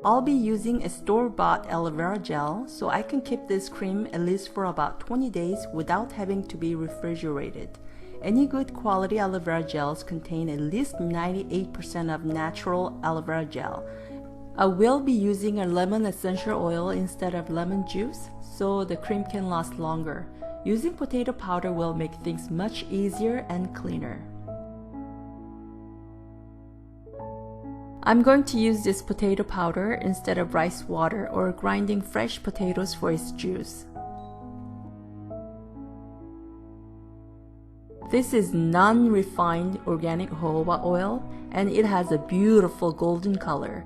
I'll be using a store-bought aloe vera gel, so I can keep this cream at least for about 20 days without having to be refrigerated. Any good quality aloe vera gels contain at least 98% of natural aloe vera gel. I will be using a lemon essential oil instead of lemon juice, so the cream can last longer. Using potato powder will make things much easier and cleaner. I'm going to use this potato powder instead of rice water or grinding fresh potatoes for its juice. This is non-refined organic jojoba oil, and it has a beautiful golden color.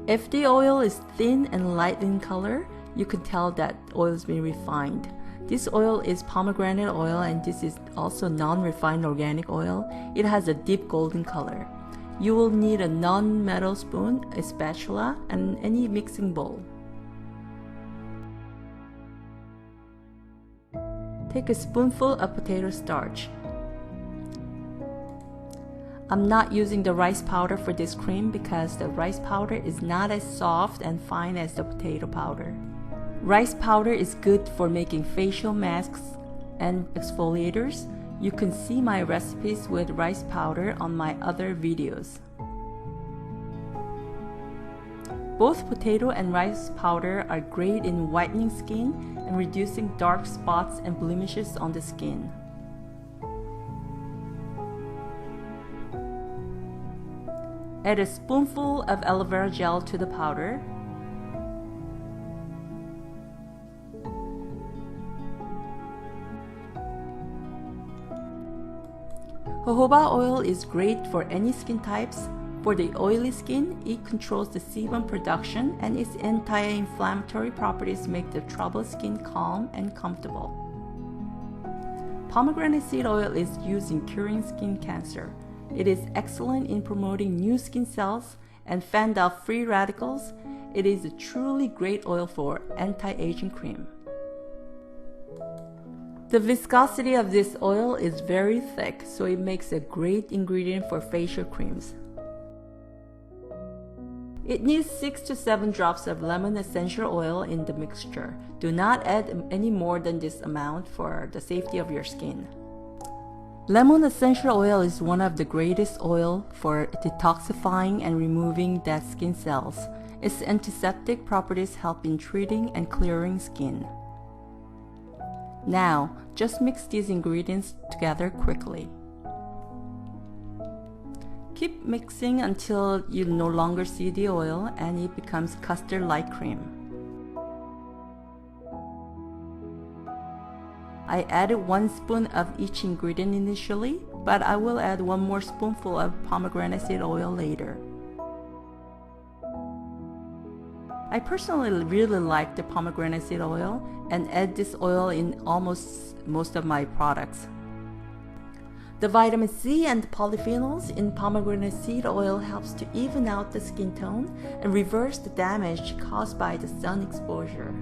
If the oil is thin and light in color, you can tell that oil has been refined. This oil is pomegranate oil, and this is also non-refined organic oil. It has a deep golden color. You will need a non-metal spoon, a spatula, and any mixing bowl. Take a spoonful of potato starch. I'm not using the rice powder for this cream because the rice powder is not as soft and fine as the potato powder. Rice powder is good for making facial masks and exfoliators. You can see my recipes with rice powder on my other videos. Both potato and rice powder are great in whitening skin and reducing dark spots and blemishes on the skin. Add a spoonful of aloe vera gel to the powder. Jojoba oil is great for any skin types. For the oily skin, it controls the sebum production, and its anti-inflammatory properties make the troubled skin calm and comfortable. Pomegranate seed oil is used in curing skin cancer. It is excellent in promoting new skin cells and fend off free radicals. It is a truly great oil for anti-aging cream. The viscosity of this oil is very thick, so it makes a great ingredient for facial creams. It needs 6 to 7 drops of lemon essential oil in the mixture. Do not add any more than this amount for the safety of your skin. Lemon essential oil is one of the greatest oil for detoxifying and removing dead skin cells. Its antiseptic properties help in treating and clearing skin. Now, just mix these ingredients together quickly. Keep mixing until you no longer see the oil and it becomes custard-like cream. I added 1 spoon of each ingredient initially, but I will add 1 more spoonful of pomegranate seed oil later. I personally really like the pomegranate seed oil and add this oil in almost most of my products. The vitamin C and polyphenols in pomegranate seed oil helps to even out the skin tone and reverse the damage caused by the sun exposure.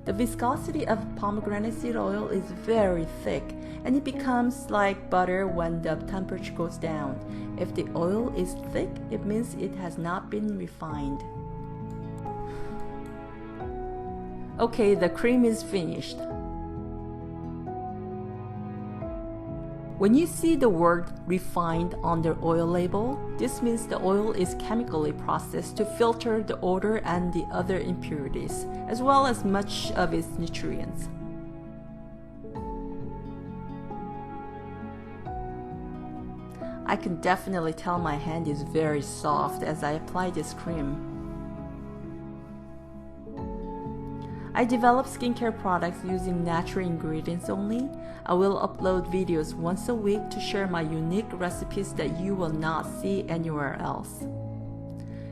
The viscosity of pomegranate seed oil is very thick, and it becomes like butter when the temperature goes down. If the oil is thick, it means it has not been refined. Okay, the cream is finished. When you see the word refined on the oil label, this means the oil is chemically processed to filter the odor and the other impurities, as well as much of its nutrients. I can definitely tell my hand is very soft as I apply this cream. I develop skincare products using natural ingredients only. I will upload videos once a week to share my unique recipes that you will not see anywhere else.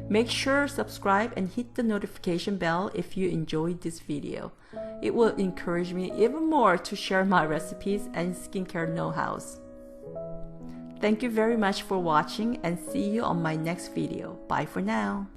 Make sure to subscribe and hit the notification bell if you enjoyed this video. It will encourage me even more to share my recipes and skincare know-hows. Thank you very much for watching and see you on my next video. Bye for now.